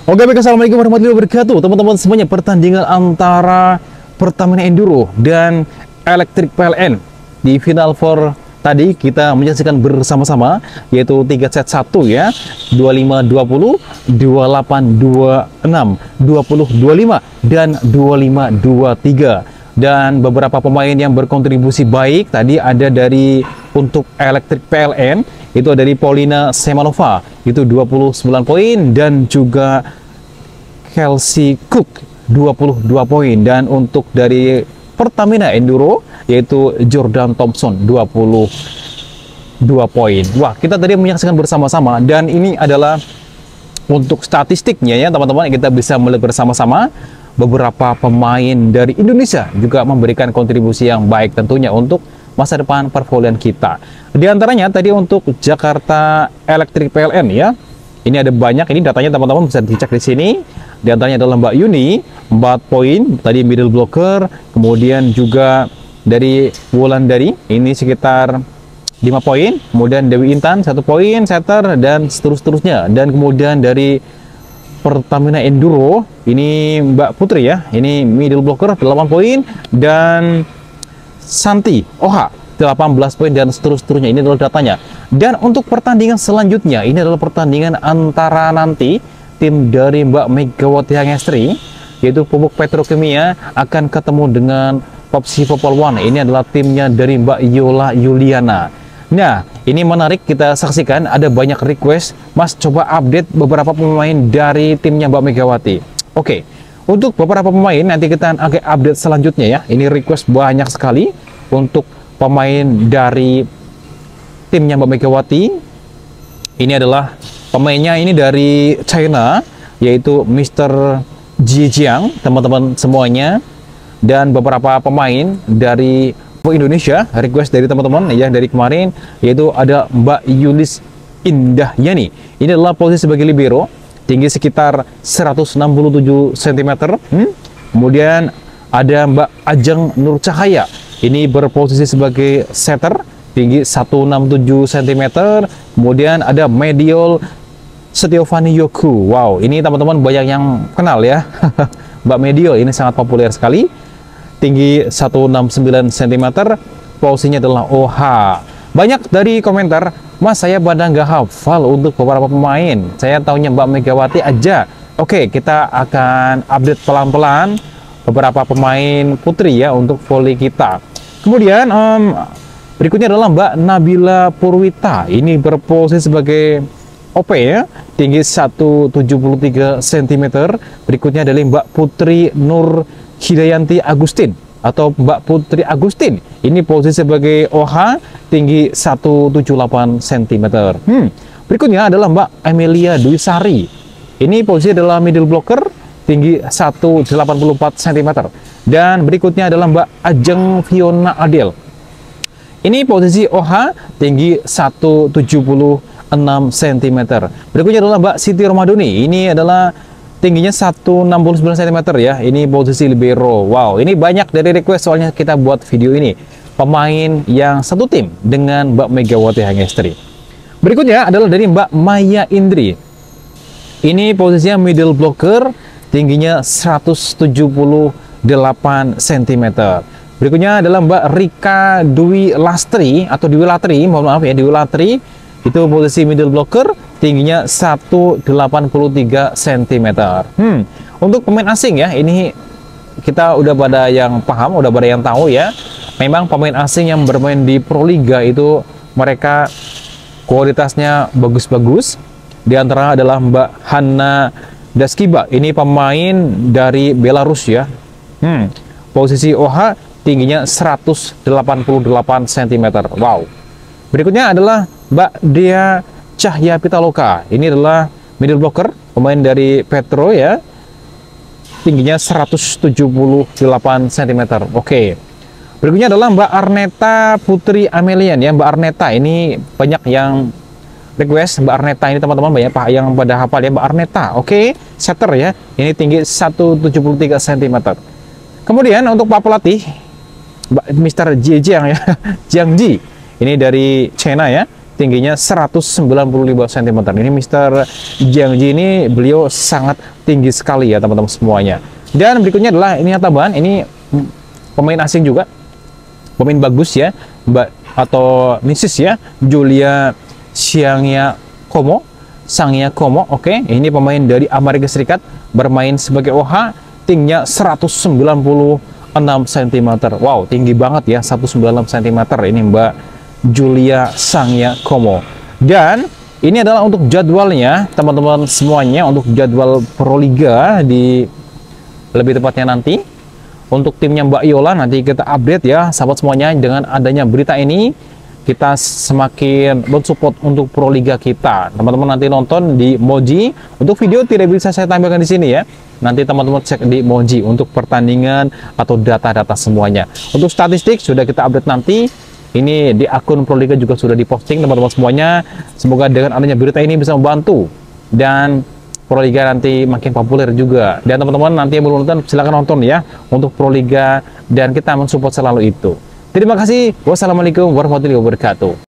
Oke, baik, assalamualaikum warahmatullahi wabarakatuh. Teman-teman semuanya, pertandingan antara Pertamina Enduro dan Electric PLN di Final Four tadi kita menyaksikan bersama-sama, yaitu 3 set 1 ya, 25-20, 28-26, 20-25, dan 25-23. Dan beberapa pemain yang berkontribusi baik tadi ada dari untuk Electric PLN, itu dari Paulina Semanova, itu 29 poin, dan juga Kelsey Cook 22 poin. Dan untuk dari Pertamina Enduro yaitu Jordan Thompson 22 poin. Wah, kita tadi menyaksikan bersama-sama, dan ini adalah untuk statistiknya ya teman-teman, kita bisa melihat bersama-sama beberapa pemain dari Indonesia juga memberikan kontribusi yang baik tentunya untuk masa depan pervolian kita. Di antaranya tadi untuk Jakarta Electric PLN ya. Ini ada banyak, ini datanya teman-teman bisa dicek di sini. Di antaranya adalah Mbak Yuni 4 poin, tadi middle blocker, kemudian juga dari Wulandari ini sekitar 5 poin, kemudian Dewi Intan 1 poin, setter, dan seterusnya. Dan kemudian dari Pertamina Enduro ini Mbak Putri ya, ini middle blocker 8 poin, dan Santi Oha 18 poin, dan seterusnya. Ini adalah datanya. Dan untuk pertandingan selanjutnya, ini adalah pertandingan antara nanti tim dari Mbak Megawati Hangestri, yaitu Pupuk Petrokimia, akan ketemu dengan Popsi Popol One. Ini adalah timnya dari Mbak Yola Yuliana. Nah, ini menarik, kita saksikan ada banyak request, Mas coba update beberapa pemain dari timnya Mbak Megawati. Oke, untuk beberapa pemain nanti kita akan update selanjutnya ya. Ini request banyak sekali untuk pemain dari timnya Mbak Megawati. Ini adalah pemainnya, ini dari China, yaitu Mr. Jijiang, teman-teman semuanya. Dan beberapa pemain dari Indonesia, request dari teman-teman yang dari kemarin, yaitu ada Mbak Yulis Indahyani. Ini adalah posisi sebagai libero, tinggi sekitar 167 cm. Kemudian ada Mbak Ajeng Nur Cahaya, ini berposisi sebagai setter, tinggi 167 cm. Kemudian ada Mediol Setiovani Yoku. Wow, ini teman-teman banyak yang kenal ya. Mbak Mediol ini sangat populer sekali, tinggi 169 cm, posisinya adalah OH. Banyak dari komentar, Mas saya pada nggak hafal untuk beberapa pemain, saya taunya Mbak Megawati aja. Oke, kita akan update pelan-pelan beberapa pemain putri ya untuk voli kita. Kemudian berikutnya adalah Mbak Nabila Purwita, ini berposisi sebagai OP ya, tinggi 173 cm. Berikutnya adalah Mbak Putri Nur Hidayanti Agustin atau Mbak Putri Agustin, ini posisi sebagai OH, tinggi 178 cm. Berikutnya adalah Mbak Emilia Dwi Sari, ini posisi adalah middle blocker, tinggi 184 cm. Dan berikutnya adalah Mbak Ajeng Fiona Adel, ini posisi OH, tinggi 176 cm. Berikutnya adalah Mbak Siti Romadoni, ini adalah tingginya 169 cm ya, ini posisi libero. Wow, ini banyak dari request, soalnya kita buat video ini pemain yang satu tim dengan Mbak Megawati Hangestri. Berikutnya adalah dari Mbak Maya Indri, ini posisinya middle blocker, tingginya 178 cm. Berikutnya adalah Mbak Rika Dwi Lastri atau Dwi Latri, mohon maaf ya, Dwi Latri, itu posisi middle blocker, tingginya 183 cm. Untuk pemain asing ya, ini kita udah pada yang paham, udah pada yang tahu ya. Memang pemain asing yang bermain di Pro Liga itu mereka kualitasnya bagus-bagus. Di antara adalah Mbak Hanna Daskiba, ini pemain dari Belarus ya. Posisi OH, tingginya 188 cm. Wow. Berikutnya adalah Mbak Dea Cahya Pitaloka, ini adalah middle blocker, pemain dari Petro ya, tingginya 178 cm. Oke. Berikutnya adalah Mbak Arneta Putri Amelian ya, Mbak Arneta ini banyak yang request Mbak Arneta ini teman-teman, banyak yang pada hafal ya Mbak Arneta. Oke, setter ya, ini tinggi 173 cm. Kemudian untuk Pak Pelatih Mr. Jiang ya, Jiang Ji, ini dari China ya, tingginya 195 cm. Ini Mr. Jiang Ji ini beliau sangat tinggi sekali ya teman-teman semuanya. Dan berikutnya adalah ini tambahan, ini pemain asing juga, pemain bagus ya, Mbak atau Mrs. ya, Julia Sangya Como. Oke, ini pemain dari Amerika Serikat, bermain sebagai OH, tingginya 196 cm. Wow, tinggi banget ya, 196 cm. Ini Mbak Julia Sangya Como. Dan ini adalah untuk jadwalnya teman-teman semuanya, untuk jadwal Proliga di lebih tepatnya nanti untuk timnya Mbak Yola. Nanti kita update ya sahabat semuanya. Dengan adanya berita ini kita semakin mensupport untuk Proliga kita. Teman-teman nanti nonton di Moji. Untuk video tidak bisa saya tampilkan di sini ya. Nanti teman-teman cek di Moji untuk pertandingan atau data-data semuanya. Untuk statistik sudah kita update nanti. Ini di akun Proliga juga sudah diposting teman-teman semuanya. Semoga dengan adanya berita ini bisa membantu dan Proliga nanti makin populer juga. Dan teman-teman nanti yang belum nonton silahkan nonton ya untuk Proliga, dan kita mensupport selalu itu. Terima kasih. Wassalamualaikum warahmatullahi wabarakatuh.